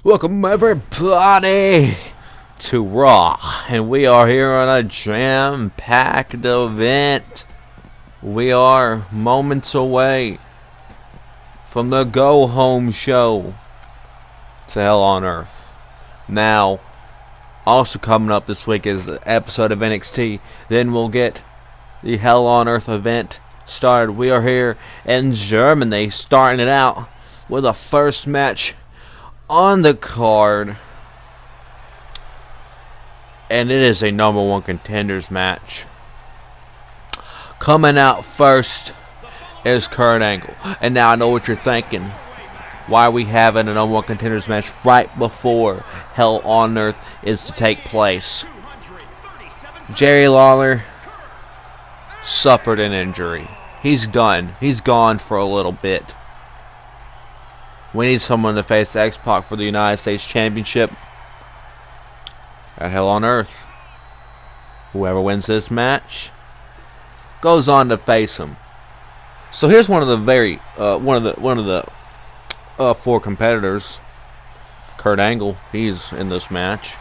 Welcome everybody to Raw, and we are here on a jam-packed event. We are moments away from the go-home show to Hell on Earth. Now, also coming up this week is an episode of NXT. Then we'll get the Hell on Earth event started. We are here in Germany, starting it out with the first match on the card, and it is a #1 contenders match. Coming out first is Kurt Angle. And now I know what you're thinking. Why are we having a #1 contenders match right before Hell on Earth is to take place? Jerry Lawler suffered an injury. He's done. He's gone for a little bit. We need someone to face X-Pac for the United States Championship at Hell on Earth. Whoever wins this match goes on to face him. So here's one of the four competitors. Kurt Angle, he's in this match,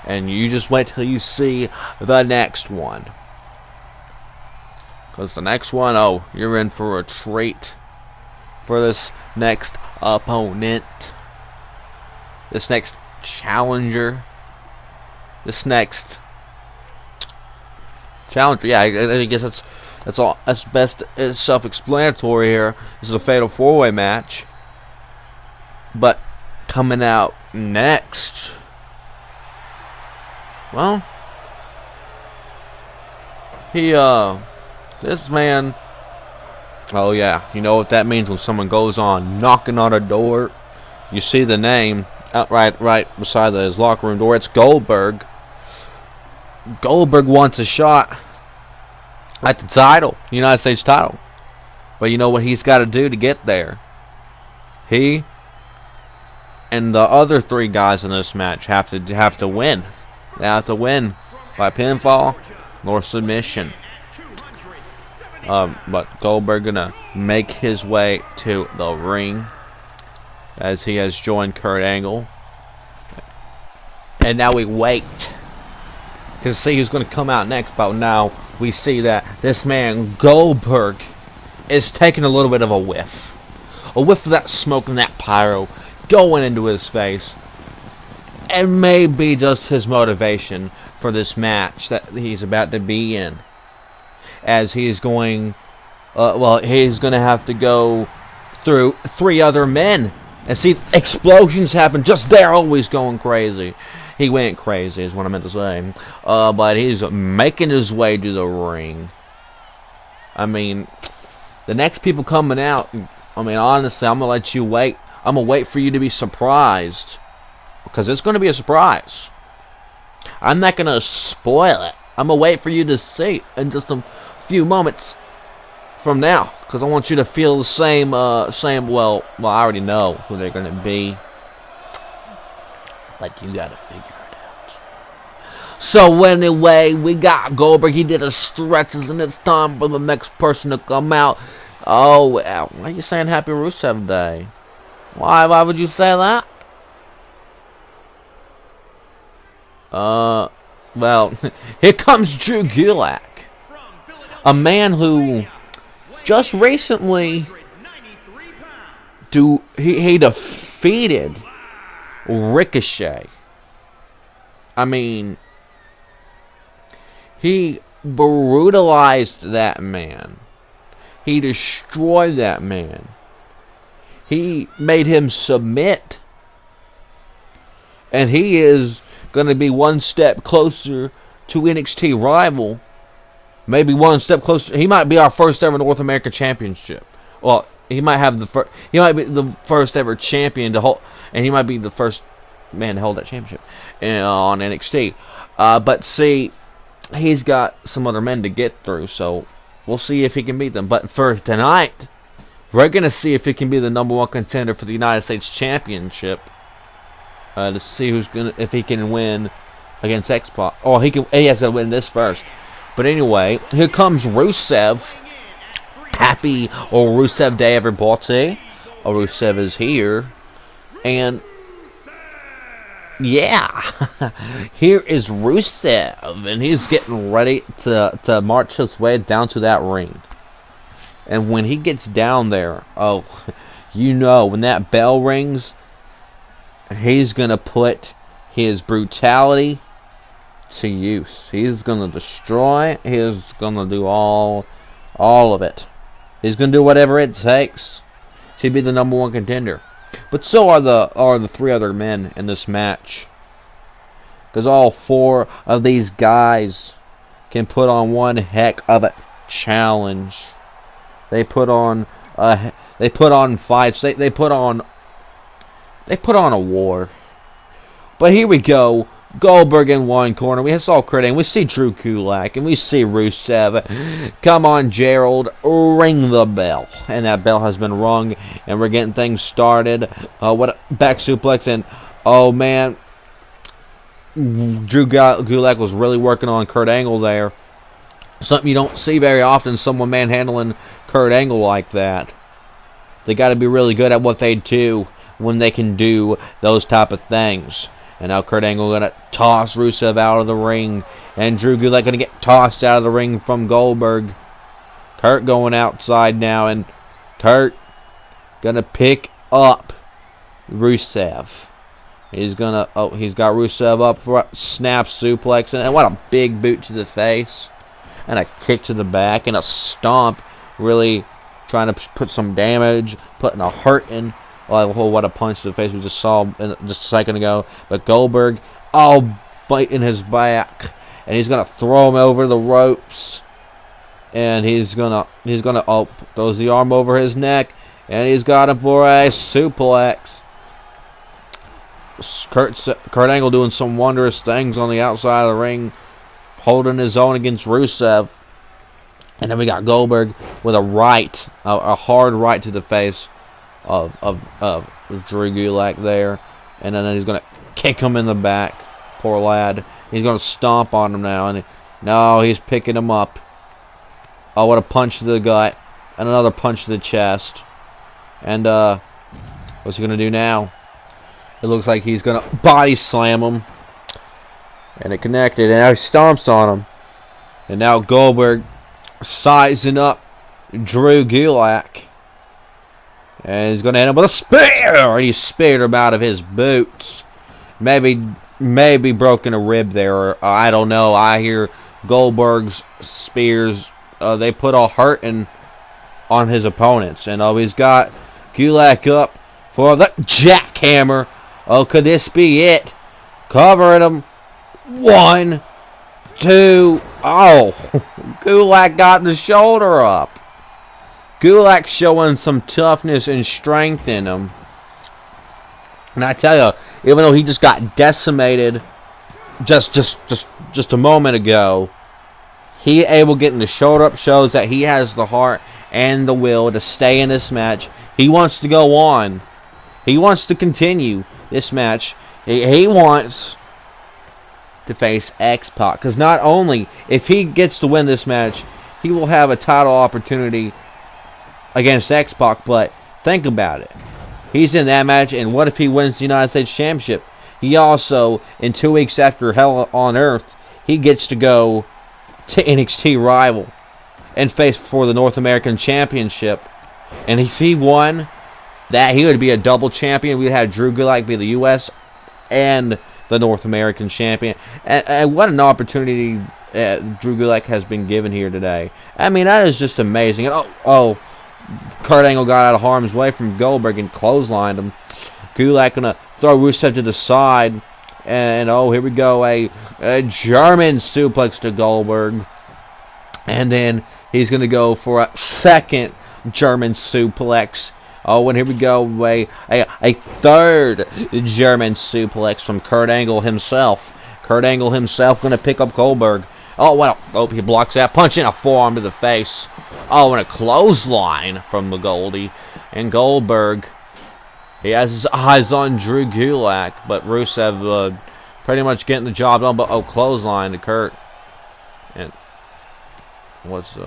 and you just wait till you see the next one, because the next one, oh, you're in for a treat. For this next opponent, this next challenger, yeah, I guess that's all. That's best. It's self-explanatory here. This is a fatal four-way match. But coming out next, well, this man. Oh yeah, you know what that means when someone goes on knocking on a door. You see the name out right beside his locker room door. It's Goldberg. Goldberg wants a shot at the title, United States title. But you know what he's got to do to get there? He and the other three guys in this match have to win. They have to win by pinfall or submission. But Goldberg gonna make his way to the ring as he has joined Kurt Angle. And now we wait to see who's gonna come out next. But now we see that this man Goldberg is taking a little bit of a whiff of that smoke and that pyro going into his face, and maybe just his motivation for this match that he's about to be in. As he's going, he's going to have to go through three other men. And see, explosions happen just there, always going crazy. He went crazy, is what I meant to say. But he's making his way to the ring. I mean, the next people coming out, I mean, honestly, I'm going to let you wait. I'm going to wait for you to be surprised, because it's going to be a surprise. I'm not going to spoil it. I'm going to wait for you to see in just a few moments from now, because I want you to feel the same, well, I already know who they're going to be, but you got to figure it out. So anyway, we got Goldberg. He did a stretches, and it's time for the next person to come out. Oh, why are you saying Happy Rusev Day? Why would you say that? Well, here comes Drew Gulak, a man who just recently he defeated Ricochet. I mean, he brutalized that man. He destroyed that man. He made him submit, and he is going to be one step closer to NXT rival. Maybe one step closer. He might be our first ever North American Championship. Well, he might have the first. He might be the first ever champion to hold, and he might be the first man to hold that championship on NXT. But see, he's got some other men to get through, so we'll see if he can beat them. But for tonight, we're gonna see if he can be the #1 contender for the United States Championship. To see if he can win against X-Pac. Oh, he has to win this first. But anyway, here comes Rusev. Happy Rusev Day, everybody. Rusev is here. And Yeah, here is Rusev, and he's getting ready to march his way down to that ring. And when he gets down there, oh, you know, when that bell rings, he's gonna put his brutality to use. He's gonna destroy. He's gonna do all of it. He's gonna do whatever it takes to be the #1 contender. But so are the 3 other men in this match, because all 4 of these guys can put on one heck of a challenge. They put on fights. They put on a war. But here we go. Goldberg in one corner. We saw Kurt Angle. We see Drew Gulak, and we see Rusev. Come on, Gerald, ring the bell. And that bell has been rung, and we're getting things started. What a back suplex, and oh man, Drew Gulak was really working on Kurt Angle there. Something you don't see very often, someone manhandling Kurt Angle like that. They got to be really good at what they do when they can do those type of things. And now Kurt Angle going to toss Rusev out of the ring. And Drew Gulak going to get tossed out of the ring from Goldberg. Kurt going outside now. And Kurt going to pick up Rusev. He's going to... he's got Rusev up for a snap suplex. And what a big boot to the face. And a kick to the back. And a stomp. Really trying to put some damage. Putting a hurt in. Oh, what a punch to the face we just saw just a second ago. But Goldberg, biting his back, and he's gonna throw him over the ropes, and he's gonna throws the arm over his neck, and he's got him for a suplex. Kurt Angle doing some wondrous things on the outside of the ring, holding his own against Rusev, and then we got Goldberg with a hard right to the face of Drew Gulak there, and then he's gonna kick him in the back. Poor lad. He's gonna stomp on him now, and no, he's picking him up. Oh, what a punch to the gut, and another punch to the chest. And what's he gonna do now? It looks like he's gonna body slam him, and it connected, and now he stomps on him. And now Goldberg sizing up Drew Gulak. And he's going to end up with a spear. He speared him out of his boots. Maybe broken a rib there. Or, I don't know. I hear Goldberg's spears. They put a hurting on his opponents. And he's got Gulak up for the jackhammer. Oh, could this be it? Covering him. 1, 2. Oh, Gulak got the shoulder up. Gulak showing some toughness and strength in him. And I tell you, even though he just got decimated just a moment ago, he able getting the shoulder up shows that he has the heart and the will to stay in this match. He wants to go on. He wants to continue this match. He wants to face X-Pac. Because not only, if he gets to win this match, he will have a title opportunity against X-Pac, but think about it. He's in that match, and what if he wins the United States Championship? He also, in 2 weeks after Hell on Earth, he gets to go to NXT Rival and face for the North American Championship. And if he won that, he would be a double champion. We'd have Drew Gulak be the U.S. and the North American champion. And what an opportunity Drew Gulak has been given here today. I mean, that is just amazing. And Kurt Angle got out of harm's way from Goldberg and clotheslined him. Gulak gonna throw Rusev to the side, and here we go, a German suplex to Goldberg, and then he's gonna go for a second German suplex. And here we go, a third German suplex from Kurt Angle himself. Kurt Angle himself gonna pick up Goldberg. He blocks that. Punch in a forearm to the face. And a clothesline from the Goldie. And Goldberg, he has his eyes on Drew Gulak, but Rusev pretty much getting the job done. But clothesline to Kurt. And what's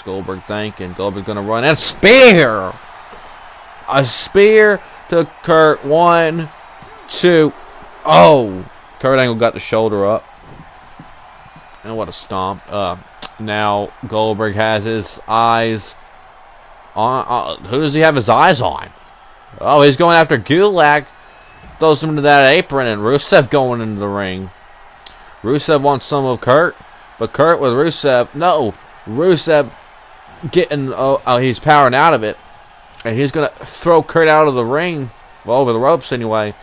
Goldberg thinking? Goldberg's gonna run and a spear to Kurt. 1, 2. Oh, Kurt Angle got the shoulder up. And what a stomp. Now Goldberg has his eyes on. Who does he have his eyes on? Oh, he's going after Gulak. Throws him into that apron, and Rusev going into the ring. Rusev wants some of Kurt, but Kurt with Rusev. No, Rusev getting. He's powering out of it, and he's gonna throw Kurt out of the ring. Well, over the ropes anyway.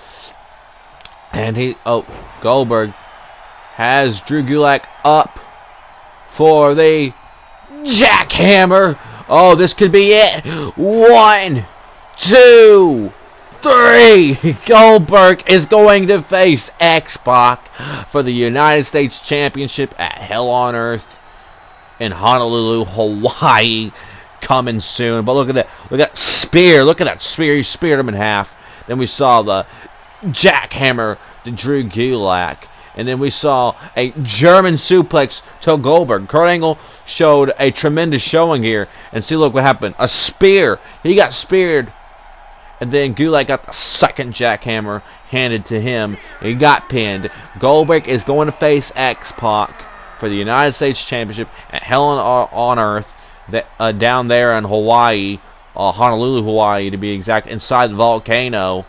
And Goldberg has Drew Gulak up for the jackhammer. Oh, this could be it. 1, 2, 3. Goldberg is going to face X-Pac for the United States Championship at Hell on Earth in Honolulu, Hawaii, coming soon. But look at that. Look at that spear. Look at that spear. He speared him in half. Then we saw the jackhammer to Drew Gulak. And then we saw a German suplex to Goldberg. Kurt Angle showed a tremendous showing here. And see, look what happened. A spear. He got speared. And then Gulak got the second jackhammer handed to him. He got pinned. Goldberg is going to face X-Pac for the United States Championship at Hell on Earth. Down there in Hawaii. Honolulu, Hawaii, to be exact. Inside the volcano.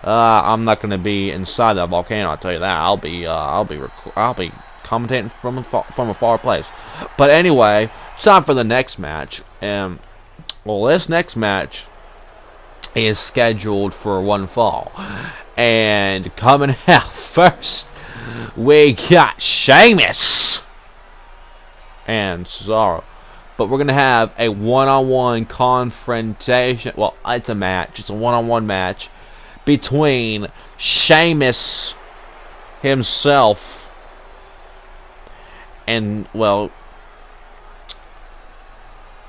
I'm not going to be inside that volcano. I'll tell you that. I'll be commentating from a far place. But anyway, it's time for the next match. Well, this next match is scheduled for one fall, and coming out first, we got Sheamus and Cesaro. But we're going to have a one-on-one confrontation. Well, it's a match. It's a one-on-one match between Sheamus himself and, well,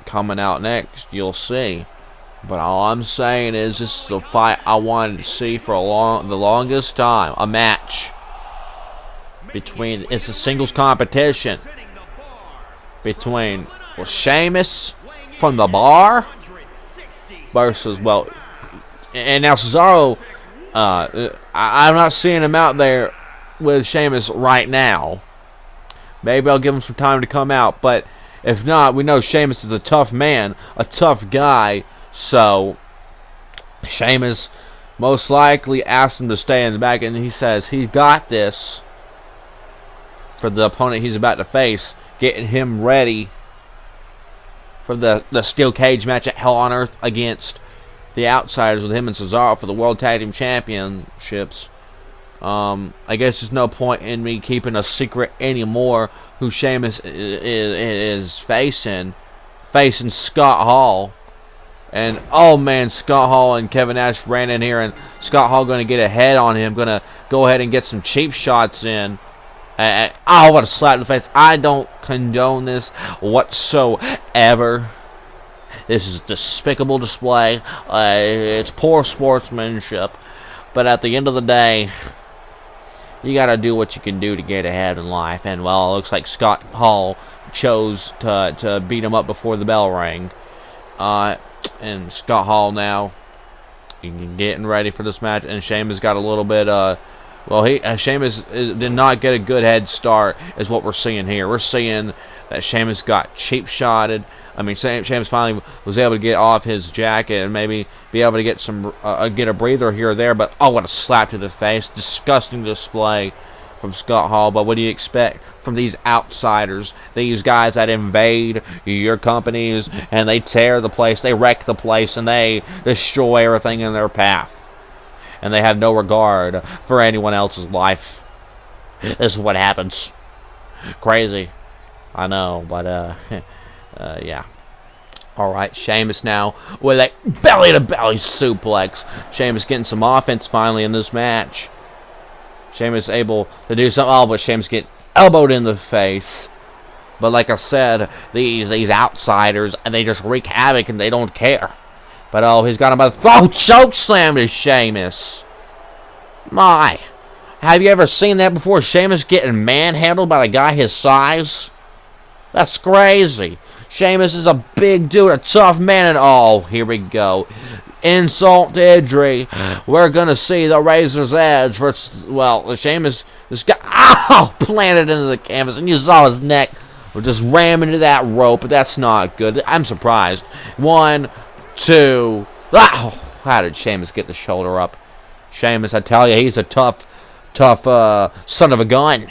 coming out next, you'll see. But all I'm saying is this is a fight I wanted to see for the longest time. A match between, it's a singles competition between Sheamus from the bar versus, well, and now Cesaro, I'm not seeing him out there with Sheamus right now. Maybe I'll give him some time to come out, but if not, we know Sheamus is a tough man, a tough guy, so Sheamus most likely asked him to stay in the back, and he says he got this for the opponent he's about to face, getting him ready for the steel cage match at Hell on Earth against the Outsiders with him and Cesaro for the World Tag Team Championships. I guess there's no point in me keeping a secret anymore who Sheamus is facing Scott Hall. And, oh man, Scott Hall and Kevin Nash ran in here, and Scott Hall going to get a head on him, going to go ahead and get some cheap shots in. Oh, what a slap in the face. I don't condone this whatsoever. This is a despicable display. It's poor sportsmanship. But at the end of the day, you got to do what you can do to get ahead in life. And, well, it looks like Scott Hall chose to beat him up before the bell rang. And Scott Hall now getting ready for this match. And Sheamus got a little bit... Sheamus did not get a good head start, is what we're seeing here. We're seeing that Sheamus got cheap shotted. I mean, Sheamus finally was able to get off his jacket and maybe be able to get get a breather here or there. But oh, what a slap to the face! Disgusting display from Scott Hall. But what do you expect from these outsiders? These guys that invade your companies and they tear the place, they wreck the place, and they destroy everything in their path. And they have no regard for anyone else's life. This is what happens. Crazy. I know, but, yeah. Alright, Sheamus now with a belly-to-belly suplex. Sheamus getting some offense finally in this match. Sheamus able to do something. Oh, but Sheamus get elbowed in the face. But like I said, these outsiders, they just wreak havoc and they don't care. But oh, he's got him by the throat. Choke slam to Sheamus. My, have you ever seen that before? Sheamus getting manhandled by a guy his size? That's crazy. Sheamus is a big dude, a tough man, and oh, here we go. insult to injury. We're gonna see the Razor's Edge versus, well, Sheamus just got planted into the canvas, and you saw his neck just ram into that rope, but that's not good. I'm surprised. 1, 2. How did Sheamus get the shoulder up? Sheamus, I tell you, he's a tough son of a gun.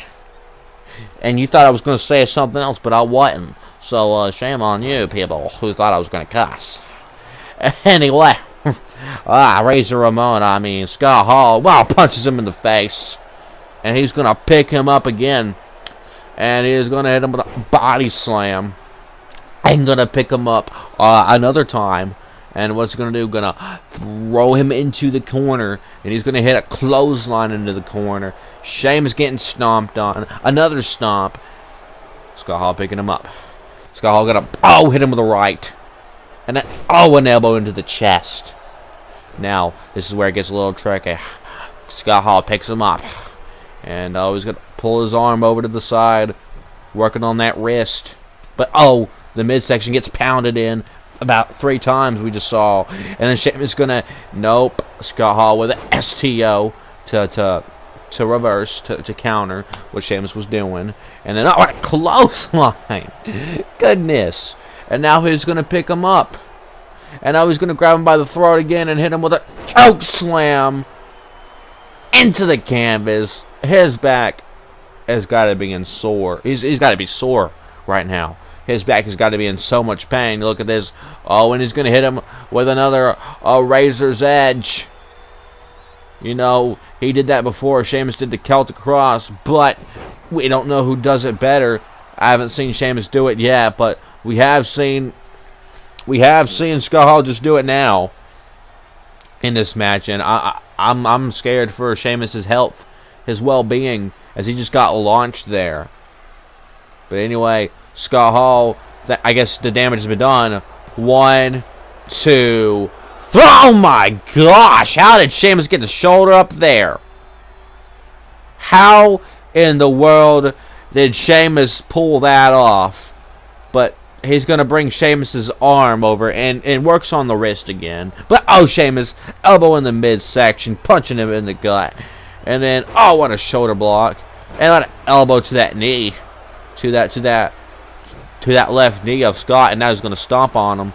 And you thought I was going to say something else, but I wasn't. So, shame on you, people who thought I was going to cuss. Anyway, Razor Ramon, Scott Hall, punches him in the face. And he's going to pick him up again. And he's going to hit him with a body slam. And going to pick him up another time. And what's going to do? Going to throw him into the corner. And he's going to hit a clothesline into the corner. Sheamus getting stomped on. Another stomp. Scott Hall picking him up. Scott Hall going to hit him with a right. And then an elbow into the chest. Now, this is where it gets a little tricky. Scott Hall picks him up. And he's going to pull his arm over to the side. Working on that wrist. But the midsection gets pounded in. About 3 times we just saw. And then Sheamus gonna Scott Hall with an STO to reverse, to counter what Sheamus was doing. And then what a clothesline. Goodness. And now he's gonna pick him up. And now he's gonna grab him by the throat again and hit him with a choke slam into the canvas. His back has gotta be in sore. He's gotta be sore right now. His back has got to be in so much pain. Look at this. And he's going to hit him with another Razor's Edge. You know, he did that before. Sheamus did the Celtic Cross, but we don't know who does it better. I haven't seen Sheamus do it yet, but we have seen Scott Hall just do it now in this match, and I'm scared for Sheamus's health, his well-being, as he just got launched there. But anyway, Scott Hall, I guess the damage has been done. 1, 2, 3. Oh my gosh! How did Sheamus get the shoulder up there? How in the world did Sheamus pull that off? But he's going to bring Sheamus's arm over and works on the wrist again. But Sheamus, elbow in the midsection, punching him in the gut. And then, what a shoulder block. And what an elbow to that knee. To that left knee of Scott, and now he's going to stomp on him.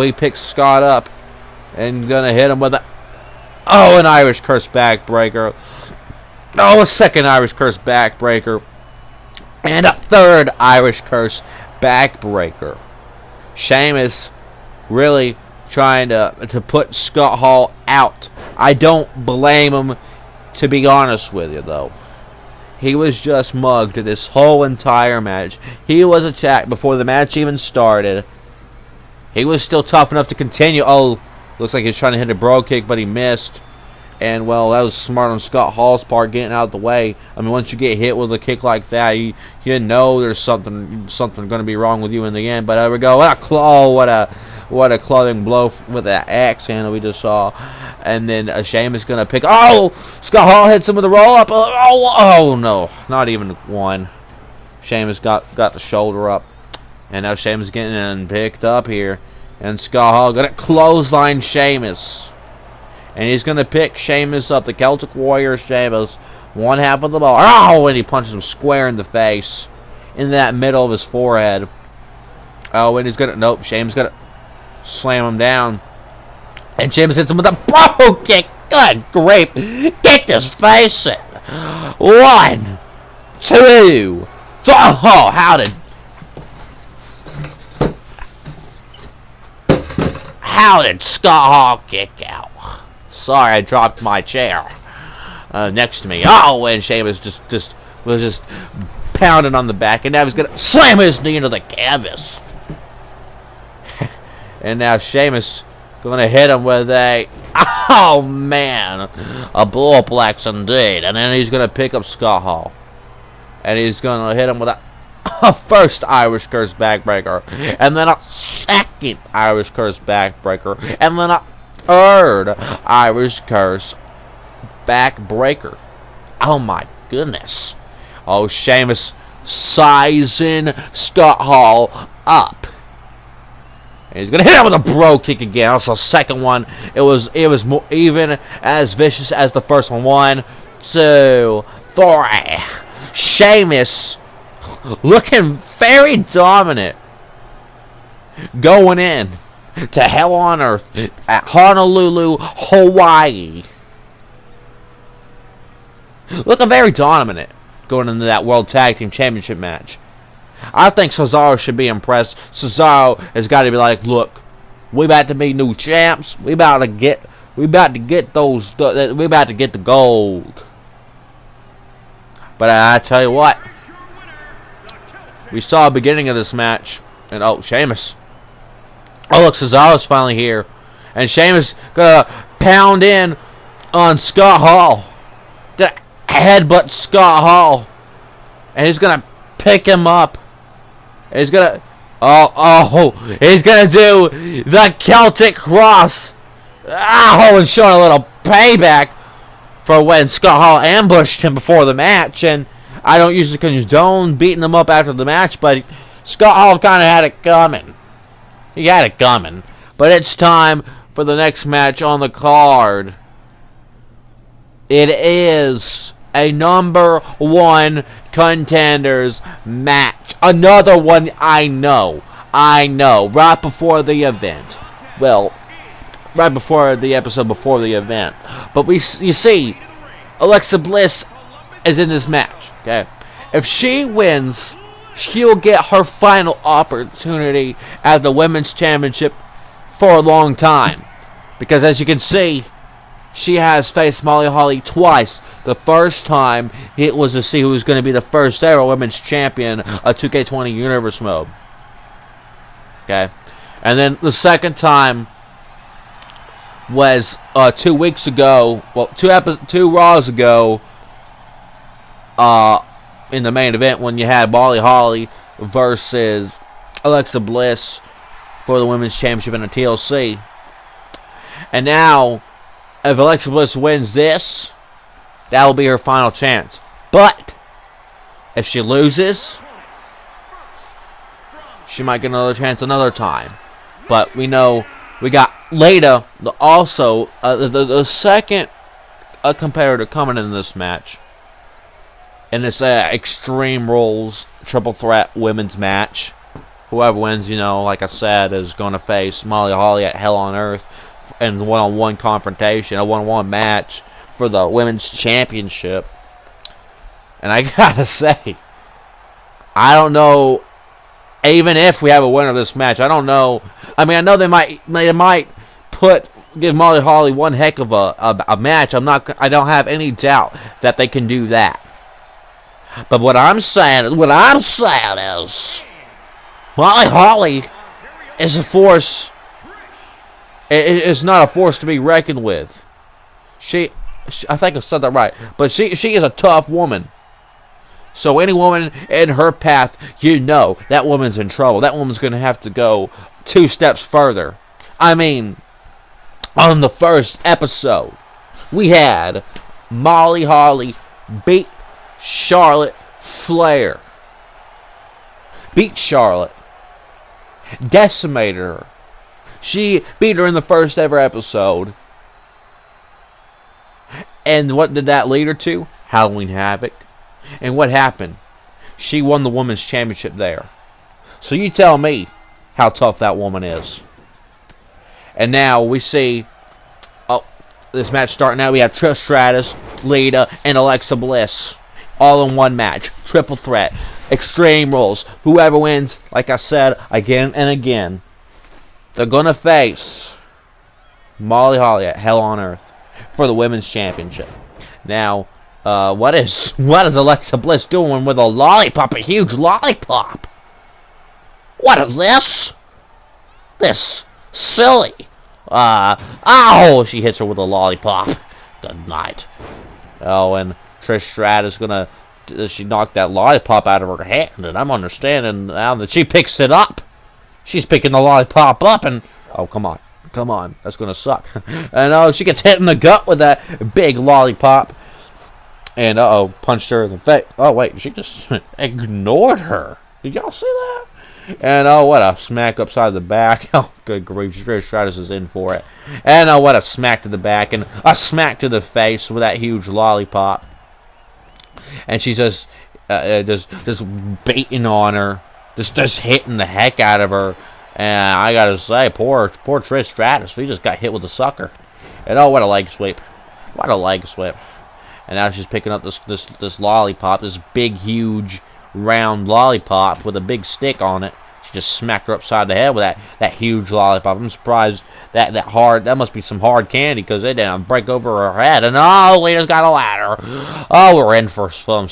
He picks Scott up and going to hit him with an Irish Curse backbreaker. A second Irish Curse backbreaker. And a third Irish Curse backbreaker. Sheamus really trying to put Scott Hall out. I don't blame him, to be honest with you, though. He was just mugged this whole entire match. He was attacked before the match even started. He was still tough enough to continue. Looks like he was trying to hit a bro kick, but he missed. And, well, that was smart on Scott Hall's part, getting out of the way. Once you get hit with a kick like that, you know there's something going to be wrong with you in the end. But there we go. What a clothing blow with that axe handle we just saw. And then Sheamus going to pick... Scott Hall hits him with a roll-up. No. Not even one. Sheamus got the shoulder up. And now Sheamus getting picked up here. And Scott Hall going to clothesline Sheamus. And he's going to pick Sheamus up. The Celtic Warrior Sheamus. One half of the ball. And he punches him square in the face. In that middle of his forehead. And he's going to... Sheamus going to slam him down. And Sheamus hits him with a bro kick. Good grief. Get this face in. 1, 2, 3. How did Scott Hall kick out? Sorry, I dropped my chair next to me. And Sheamus was just pounding on the back. And now he's going to slam his knee into the canvas. And now Sheamus going to hit him with a bullplex indeed. And then he's going to pick up Scott Hall. And he's going to hit him with a first Irish Curse backbreaker. And then a second Irish Curse backbreaker. And then a third Irish Curse backbreaker. Oh my goodness. Sheamus sizing Scott Hall up. And he's gonna hit him with a bro kick again. Also, second one. It was more even as vicious as the first one. 1, 2, 3. Sheamus looking very dominant. Going in to Hell on Earth at Honolulu, Hawaii. Looking very dominant going into that World Tag Team Championship match. I think Cesaro should be impressed. Cesaro has got to be like, look, we about to be new champs. We about to get the gold. But I tell you what, we saw the beginning of this match, and oh, Sheamus. Oh, look, Cesaro's finally here, and Sheamus gonna pound in on Scott Hall. Gonna headbutt Scott Hall, and he's gonna pick him up. And he's gonna, he's gonna do the Celtic Cross. Oh, and showing a little payback for when Scott Hall ambushed him before the match. And I don't usually condone beating them up after the match, but Scott Hall kind of had it coming. He had it coming. But it's time for the next match on the card. It is a number 1 contenders match. Another one I know. Right before the event. Well, right before the episode before the event. But you see, Alexa Bliss is in this match. Okay, if she wins, she'll get her final opportunity at the Women's Championship for a long time. Because as you can see, she has faced Molly Holly twice. The first time, it was to see who was going to be the first ever Women's Champion of 2K20 Universe mode. Okay, and then the second time was 2 weeks ago. Well, 2 Raws ago. In the main event when you had Molly Holly versus Alexa Bliss for the Women's Championship in the TLC. And now, if Alexa Bliss wins this, that will be her final chance. But if she loses, she might get another chance another time. But we know we got Lita, also the second competitor coming in this match. In this Extreme Rules Triple Threat Women's match. Whoever wins, like I said, is going to face Molly Holly at Hell on Earth in one-on-one confrontation, a one-on-one match for the Women's Championship. And I gotta say, I don't know, even if we have a winner of this match, I don't know. I mean, I know they might give Molly Holly one heck of a match. I don't have any doubt that they can do that. But what I'm saying is, Molly Holly is a force. It's not a force to be reckoned with. I think I said that right. But she is a tough woman. So any woman in her path, that woman's in trouble. That woman's going to have to go 2 steps further. I mean, on the first episode, we had Molly Holly beat Charlotte Flair. Beat Charlotte. Decimated her. She beat her in the first ever episode. And what did that lead her to? Halloween Havoc. And what happened? She won the Women's Championship there. So you tell me how tough that woman is. And now we see this match starting out. We have Trish Stratus, Lita, and Alexa Bliss. All in one match. Triple threat. Extreme Rules. Whoever wins, like I said again and again, they're going to face Molly Holly at Hell on Earth for the Women's Championship. Now, what is Alexa Bliss doing with a lollipop? A huge lollipop. What is this? This silly. She hits her with a lollipop. Good night. Oh, and Trish Stratus she knocked that lollipop out of her hand, and I'm understanding now that she picks it up. She's picking the lollipop up, and come on, that's gonna suck. And she gets hit in the gut with that big lollipop, and punched her in the face. Oh wait, she just ignored her. Did y'all see that? And oh, what a smack upside the back. Oh, good grief. Trish Stratus is in for it. And oh, what a smack to the back. And a smack to the face with that huge lollipop. And she's just baiting on her. Just hitting the heck out of her. And I gotta say, poor Trish Stratus. She just got hit with a sucker. And oh, what a leg sweep. What a leg sweep. And now she's picking up this lollipop. This big, huge, round lollipop with a big stick on it. She just smacked her upside the head with that huge lollipop. I'm surprised that must be some hard candy, because it didn't break over her head. And oh, Lita's got a ladder. Oh, we're in for some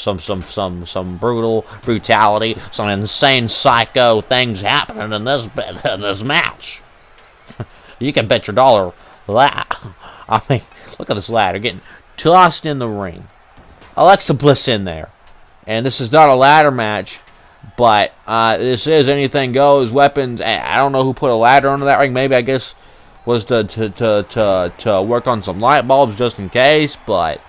brutality, some insane psycho things happening in this match. You can bet your dollar that. I mean, look at this ladder getting tossed in the ring. Alexa Bliss in there. And this is not a ladder match, but this is anything goes, weapons. I don't know who put a ladder under that ring. Maybe, I guess, was to work on some light bulbs just in case, but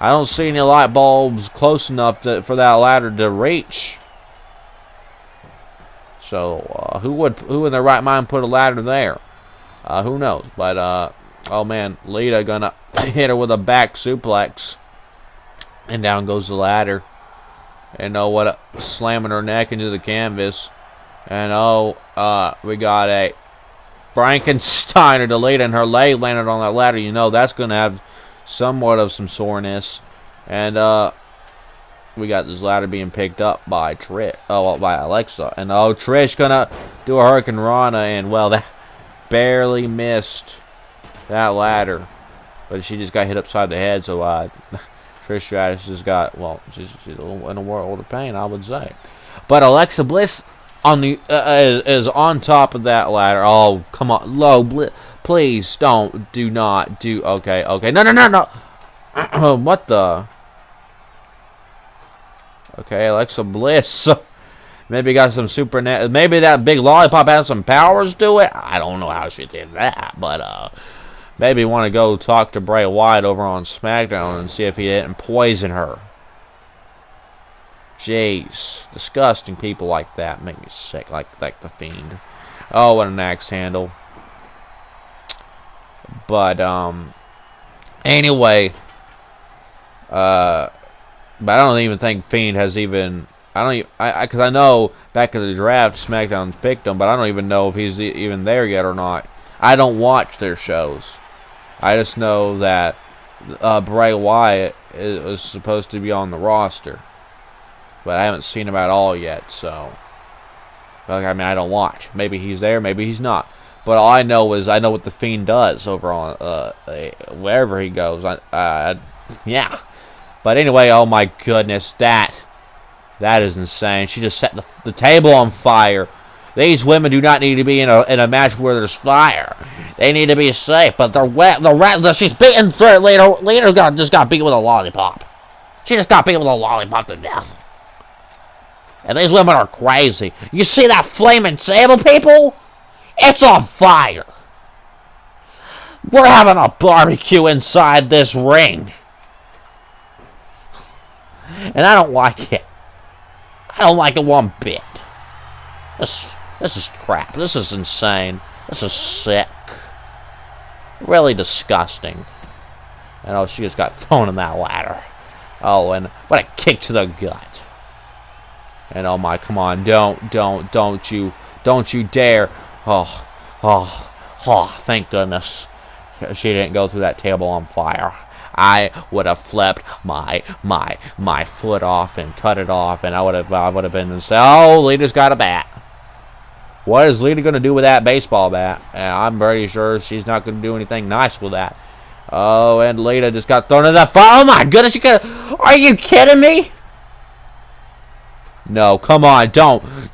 I don't see any light bulbs close enough for that ladder to reach. So who in their right mind put a ladder there? Who knows? But oh man, Lita gonna hit her with a back suplex, and down goes the ladder. And oh, what slamming her neck into the canvas. And oh, we got a Frankensteiner to Lita, and her leg landed on that ladder. You know that's gonna have somewhat of some soreness. And we got this ladder being picked up by by Alexa. And oh, Trish gonna do a Hurricane Rana, and well, that barely missed that ladder, but she just got hit upside the head. So Trish Stratus has got, well, she's in a world of pain, I would say. But Alexa Bliss on the is on top of that ladder. Oh, come on, low Bliss, please do not do. Okay, no. What the? Okay, Alexa Bliss. Maybe got some maybe that big lollipop has some powers to it. I don't know how she did that, but maybe want to go talk to Bray Wyatt over on SmackDown and see if he didn't poison her. Jeez. Disgusting people like that make me sick, like the Fiend. Oh, what an axe handle. But, anyway, but I don't even think Fiend has even, because I know back in the draft, SmackDown's picked him, but I don't even know if he's even there yet or not. I don't watch their shows. I just know that Bray Wyatt is supposed to be on the roster, but I haven't seen him at all yet. So, I mean, I don't watch. Maybe he's there, maybe he's not. But all I know is I know what the Fiend does over on wherever he goes. Yeah. But anyway, oh my goodness, that is insane. She just set the table on fire. These women do not need to be in a match where there's fire. They need to be safe, but they're wet. She's beaten through it later. Later just got beat with a lollipop. She just got beat with a lollipop to death. And these women are crazy. You see that flaming table, people? It's on fire. We're having a barbecue inside this ring. And I don't like it. I don't like it one bit. This is crap. This is insane. This is sick. Really disgusting. And oh, she just got thrown in that ladder. Oh, and what a kick to the gut. And oh my, come on, don't you dare. Oh, thank goodness she didn't go through that table on fire. I would have flipped my foot off and cut it off, and I would have been and said, oh, Lita's got a bat. What is Lita going to do with that baseball bat? I'm pretty sure she's not going to do anything nice with that. Oh, and Lita just got thrown in that fire. Oh my goodness, are you kidding me? No, come on,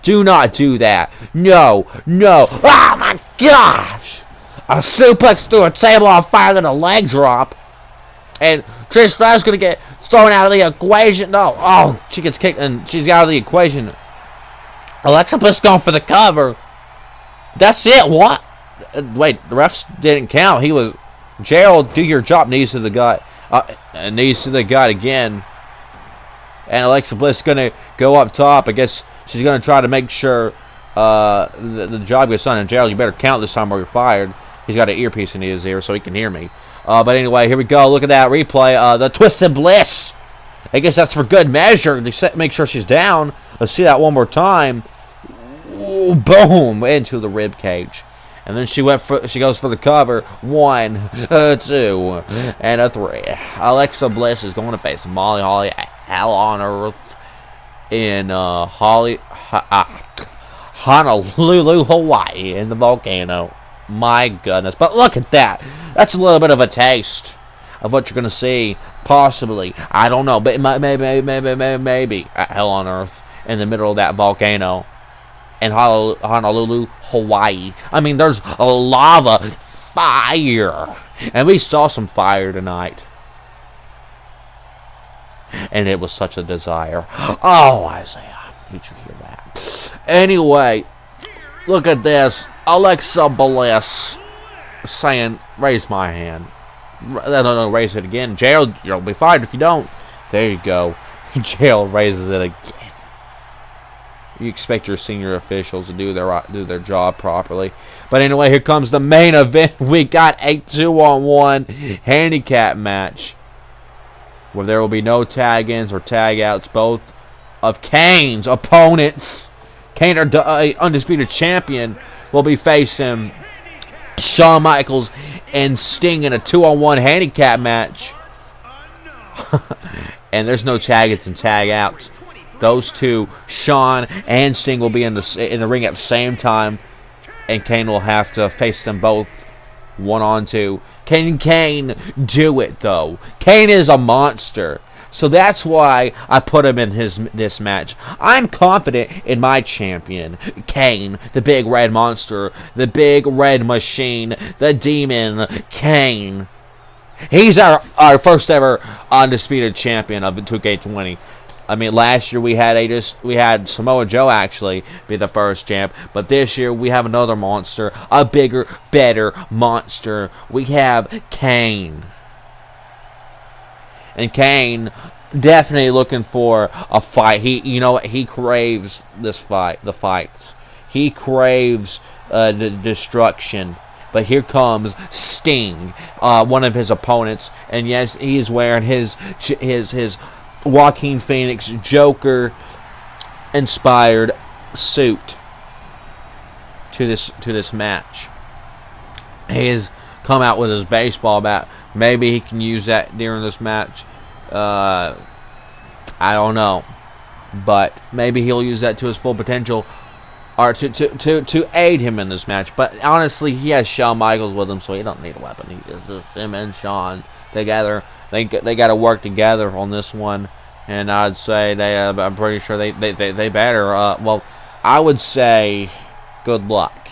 do not do that. No. Oh my gosh! A suplex through a table on fire, then a leg drop. And Trish Stratus gonna get thrown out of the equation. No, oh, she gets kicked and she's out of the equation. Alexa Bliss going for the cover. That's it. What? Wait, the refs didn't count. He was Gerald. Do your job. Knees to the gut. Knees to the gut again. And Alexa Bliss gonna go up top. I guess she's gonna try to make sure the job gets done. And Gerald, you better count this time or you're fired. He's got an earpiece in his ear so he can hear me. But anyway, here we go. Look at that replay. The Twisted Bliss. I guess that's for good measure. Make sure she's down. Let's see that one more time. Ooh, boom, into the rib cage. And then she goes for the cover. 1, 2, and a 3. Alexa Bliss is going to face Molly Holly. Hell on Earth in Honolulu, Hawaii, in the volcano. My goodness. But look at that. That's a little bit of a taste of what you're going to see. Possibly. I don't know. But maybe. Hell on Earth in the middle of that volcano. In Honolulu, Hawaii. I mean, there's a lava fire. And we saw some fire tonight. And it was such a desire. Oh, Isaiah. Did you hear that? Anyway, look at this. Alexa Bliss saying, raise my hand. No, raise it again. Jail, you'll be fired if you don't. There you go. Jail raises it again. You expect your senior officials to do their job properly. But anyway, here comes the main event. We got a 2-on-1 handicap match where there will be no tag-ins or tag-outs. Both of Kane's opponents, Kane, our undisputed champion, will be facing Shawn Michaels and Sting in a 2-on-1 handicap match. And there's no tag-ins and tag-outs. Those two, Shawn and Sting, will be in the ring at the same time, and Kane will have to face them both 1-on-2. Can Kane do it though? Kane is a monster, so that's why I put him in this match. I'm confident in my champion, Kane, the big red monster, the big red machine, the demon, Kane. He's our first ever undisputed champion of 2K20. I mean, last year we had Samoa Joe actually be the first champ, but this year we have another monster, a bigger, better monster. We have Kane, and Kane definitely looking for a fight. He craves this fight, the fights. He craves the destruction. But here comes Sting, one of his opponents, and yes, he is wearing his Joaquin Phoenix Joker inspired suit to this match. He has come out with his baseball bat. Maybe he can use that during this match. I don't know, but maybe he'll use that to his full potential, or to aid him in this match. But honestly, he has Shawn Michaels with him, so he don't need a weapon. He just him and Shawn together. They got to work together on this one, and I'd say I'm pretty sure they better. Well, I would say good luck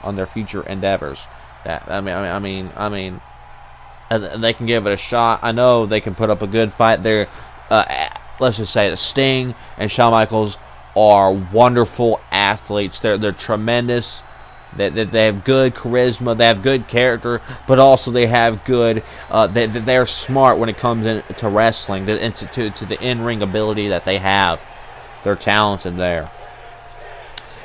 on their future endeavors. I mean, they can give it a shot. I know they can put up a good fight there. Let's just say that Sting and Shawn Michaels are wonderful athletes. They're tremendous. They have good charisma, they have good character, but also they have good. They're smart when it comes to wrestling, to the in-ring ability that they have. They're talented there.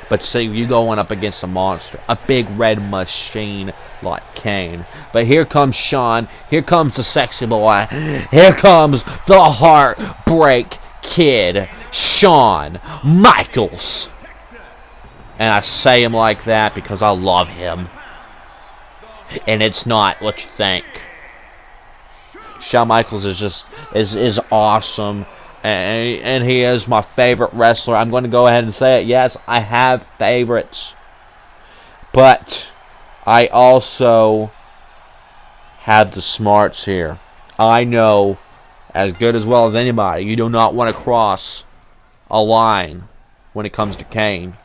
But see, you going up against a monster, a big red machine like Kane. But here comes Shawn. Here comes the sexy boy. Here comes the Heartbreak Kid, Shawn Michaels. And I say him like that because I love him. And it's not what you think. Shawn Michaels is awesome. And he is my favorite wrestler. I'm going to go ahead and say it. Yes, I have favorites. But I also have the smarts here. I know as good as well as anybody, you do not want to cross a line when it comes to Kane.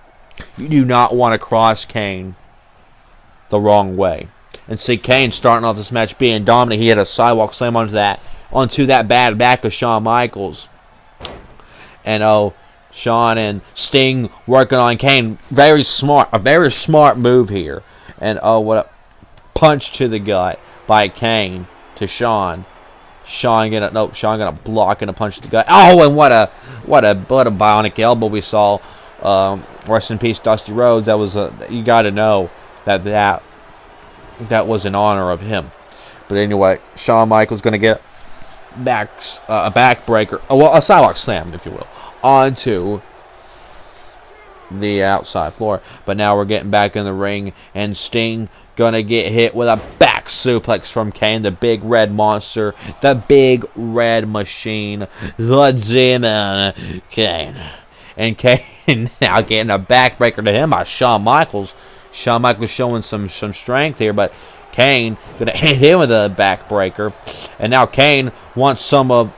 You do not want to cross Kane the wrong way. And see, Kane starting off this match being dominant. He had a sidewalk slam onto that bad back of Shawn Michaels. And Shawn and Sting working on Kane. Very smart. A very smart move here. And what a punch to the gut by Kane to Shawn. Shawn gonna block and a punch to the gut. Oh, and what a bionic elbow we saw Rest in peace, Dusty Rhodes. That was you got to know that was in honor of him. But anyway, Shawn Michaels gonna get a backbreaker, well, a sidewalk slam, if you will, onto the outside floor. But now we're getting back in the ring, and Sting gonna get hit with a back suplex from Kane, the big red monster, the big red machine, the Demon Kane. And Kane now getting a backbreaker to him by Shawn Michaels. Shawn Michaels showing some strength here, but Kane gonna hit him with a backbreaker. And now Kane wants some of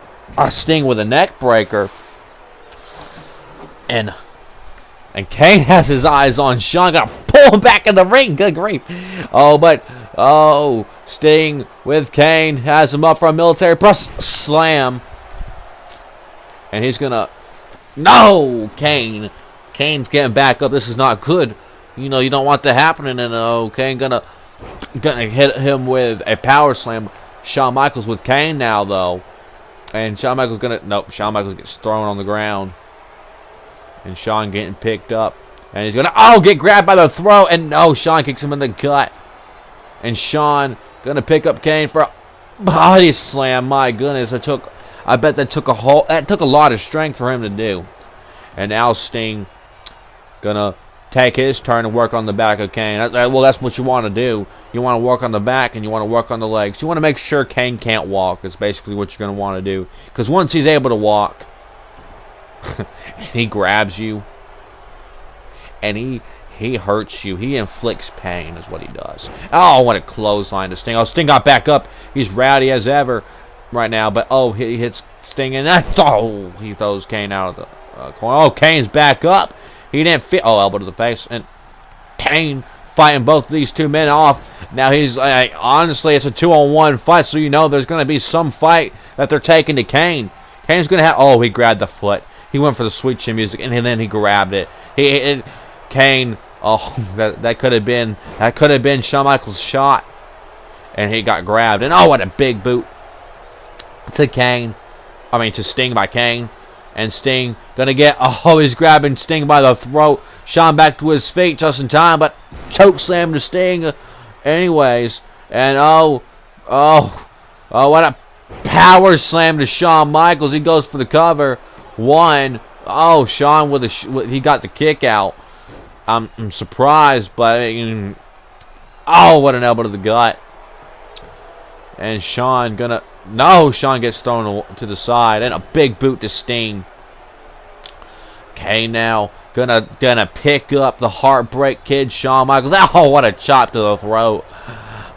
Sting with a neck breaker. And Kane has his eyes on Shawn. Gotta pull him back in the ring. Good grief. Sting with Kane has him up for a military press slam. And he's gonna... No! Kane's getting back up. This is not good. You know, you don't want that happening. And Kane gonna hit him with a power slam. Shawn Michaels with Kane now, though. And Shawn Michaels gonna... Nope, Shawn Michaels gets thrown on the ground. And Shawn getting picked up. And he's gonna, get grabbed by the throat. And no, Shawn kicks him in the gut. And Shawn gonna pick up Kane for a body slam. My goodness, I bet that took a lot of strength for him to do. And now Sting gonna take his turn and work on the back of Kane. Well, that's what you want to do. You want to work on the back and you want to work on the legs. You want to make sure Kane can't walk. Is basically what you're gonna want to do. Because once he's able to walk, he grabs you, and he hurts you. He inflicts pain, is what he does. Oh, what a clothesline to Sting. Oh, Sting got back up. He's rowdy as ever right now, but he hits Sting, and he throws Kane out of the corner. Oh, Kane's back up. He didn't fit. Oh, elbow to the face, and Kane fighting both of these two men off. Now he's honestly, it's a 2-on-1 fight, so you know there's going to be some fight that they're taking to Kane. Kane's going to have. Oh, he grabbed the foot. He went for the sweet chin music, and then he grabbed it. Kane. Oh, that could have been Shawn Michaels' shot, and he got grabbed. And what a big boot to Sting by Kane. And Sting gonna get. He's grabbing Sting by the throat. Shawn back to his feet just in time, but choke slam to Sting, anyways. And what a power slam to Shawn Michaels. He goes for the cover. One. Shawn he got the kick out. I'm surprised, but what an elbow to the gut. And Shawn gets thrown to the side, and a big boot to Sting. Okay, now gonna pick up the Heartbreak Kid, Shawn Michaels. What a chop to the throat.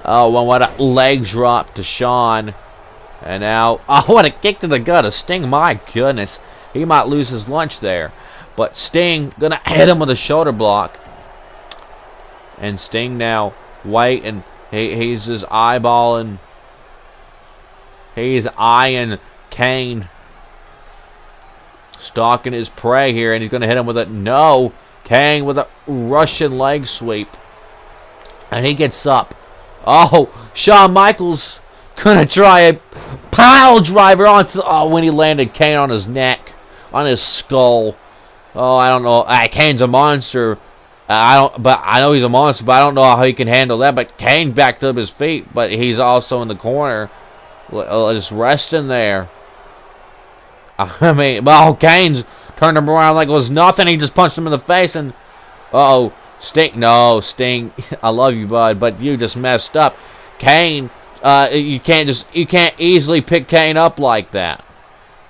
What a leg drop to Shawn. And now, what a kick to the gut of Sting. My goodness. He might lose his lunch there. But Sting gonna hit him with a shoulder block. And Sting now waiting. He's just eyeballing. He's eyeing Kane. Stalking his prey here. And he's gonna hit him with a... No. Kane with a Russian leg sweep. And he gets up. Shawn Michaels gonna try a pile driver onto the... when he landed Kane on his neck. On his skull. I don't know. Kane's a monster. I know he's a monster, but I don't know how he can handle that. But Kane backed up his feet, but he's also in the corner, just resting there. I mean, Kane's turned him around like it was nothing. He just punched him in the face, and Sting. No, Sting. I love you, bud, but you just messed up. Kane. You can't easily pick Kane up like that.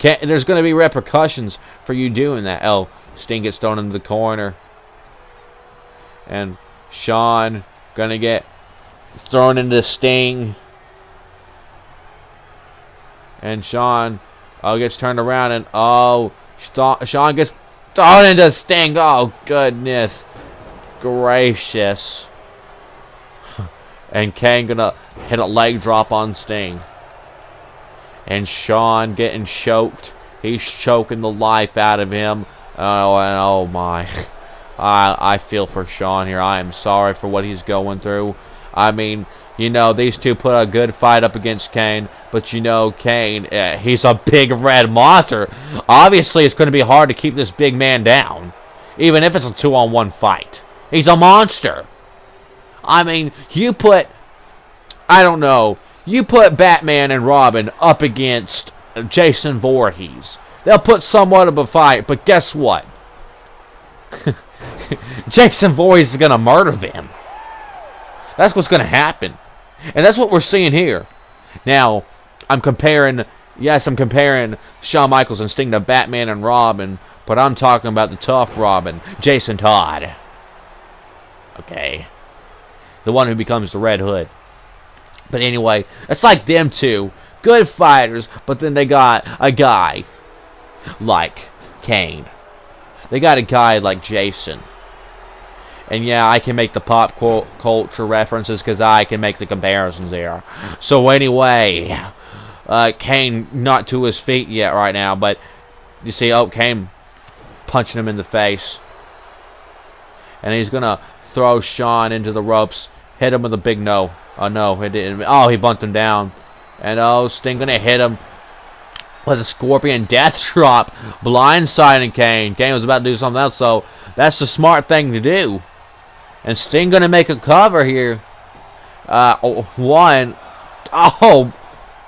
There's going to be repercussions for you doing that. Sting gets thrown into the corner. And Shawn going to get thrown into Sting. And Shawn gets turned around. And Shawn gets thrown into Sting. Oh, goodness gracious. And Kane going to hit a leg drop on Sting. And Shawn getting choked. He's choking the life out of him. Oh my. I feel for Shawn here. I am sorry for what he's going through. I mean, these two put a good fight up against Kane. But Kane, he's a big red monster. Obviously, it's going to be hard to keep this big man down. even if it's a 2-on-1 fight. He's a monster. I mean, you put, I don't know, you put Batman and Robin up against Jason Voorhees. They'll put somewhat of a fight, but guess what? Jason Voorhees is going to murder them. That's what's going to happen. And that's what we're seeing here. Now, I'm comparing Shawn Michaels and Sting to Batman and Robin, but I'm talking about the tough Robin, Jason Todd. Okay. The one who becomes the Red Hood. But anyway, it's like them two. Good fighters, but then they got a guy like Kane. They got a guy like Jason. And yeah, I can make the pop culture references because I can make the comparisons there. So anyway, Kane not to his feet yet right now, but you see, Kane punching him in the face. And he's going to throw Shawn into the ropes, hit him with a big no. Oh no, he didn't. Oh, he bumped him down. And Sting going to hit him with a Scorpion Death Drop, blindsiding Kane. Kane was about to do something else, so that's the smart thing to do. And Sting going to make a cover here. One. Oh,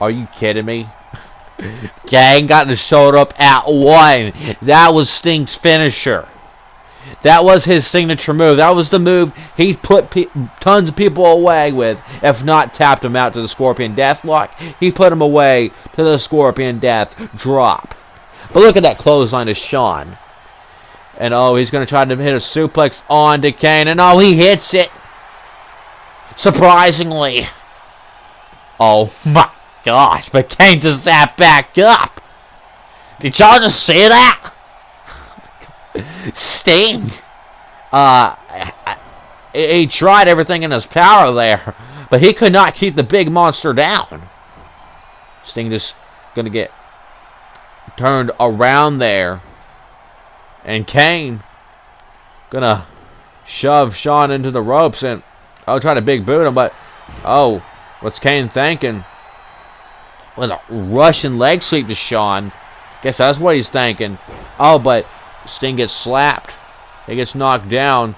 are you kidding me? Kane got the shoulder up at one. That was Sting's finisher. That was his signature move. That was the move he put tons of people away with. If not tapped them out to the Scorpion Deathlock, he put them away to the Scorpion Death Drop. But look at that clothesline to Shawn. And he's going to try to hit a suplex onto Kane. And he hits it. Surprisingly. Oh my gosh. But Kane just sat back up. Did y'all just see that? Sting. He tried everything in his power there. But he could not keep the big monster down. Sting just going to get turned around there. And Kane gonna shove Shawn into the ropes and try to big boot him, but what's Kane thinking? With a Russian leg sweep to Shawn. Guess that's what he's thinking. But Sting gets slapped. He gets knocked down.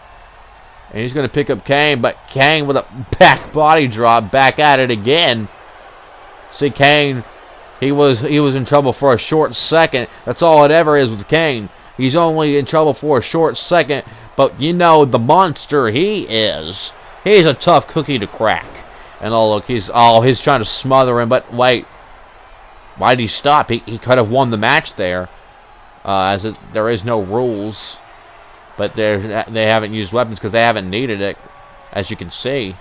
And he's gonna pick up Kane, but Kane with a back body drop back at it again. See, Kane, he was in trouble for a short second. That's all it ever is with Kane. He's only in trouble for a short second, but you know the monster he is. He's a tough cookie to crack. And look, he's trying to smother him, but wait. Why did he stop? He could have won the match there. There is no rules. But they haven't used weapons because they haven't needed it, as you can see.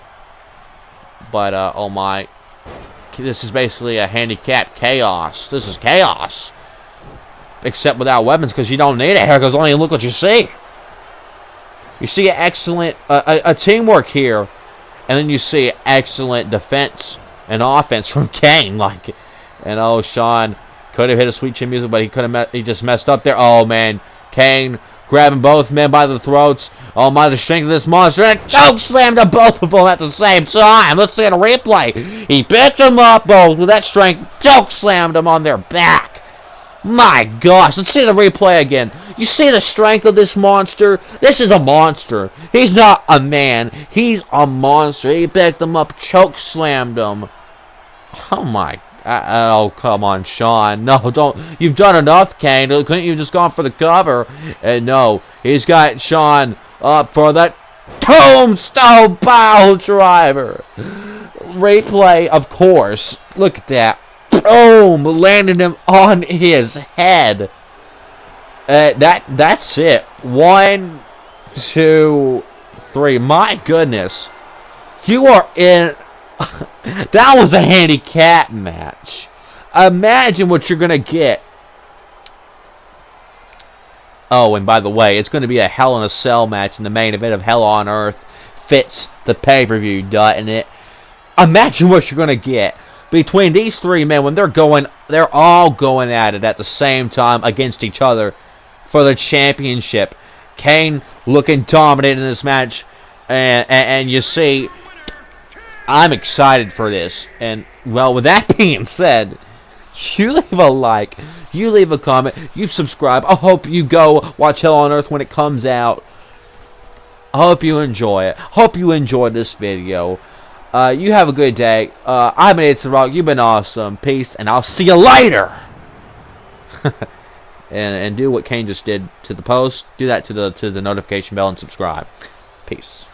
But, oh my. This is basically a handicap chaos. This is chaos. Except without weapons, because you don't need it here, because only look what you see. You see an excellent a teamwork here, and then you see excellent defense and offense from Kane. And Shawn could have hit a sweet chin music, but he just messed up there. Oh man, Kane grabbing both men by the throats. Oh my, the strength of this monster, and a choke slam to both of them at the same time. Let's see a replay. He picked them up both with that strength, choke slammed them on their back. My gosh, let's see the replay again. You see the strength of this monster? This is a monster. He's not a man. He's a monster. He picked him up, choke slammed him. Oh my. Come on, Shawn. No, don't. You've done enough, Kane. Couldn't you just gone for the cover? And no, he's got Shawn up for that tombstone pile driver. Replay, of course. Look at that. Boom! Landing him on his head. That's it. 1, 2, 3. My goodness. You are in... That was a handicap match. Imagine what you're going to get. Oh, and by the way, it's going to be a Hell in a Cell match in the main event of Hell on Earth. Fits the pay-per-view, doesn't it? Imagine what you're going to get. Between these three men, when they're all going at it at the same time against each other for the championship. Kane looking dominant in this match, and you see, I'm excited for this. And well, with that being said, You leave a like, you leave a comment, you subscribe. I hope you go watch Hell on Earth when it comes out. I hope you enjoy it. Hope you enjoyed this video. You have a good day. I made it to the Rock. You've been awesome. Peace, and I'll see you later. and do what Kane just did to the post. Do that to the notification bell and subscribe. Peace.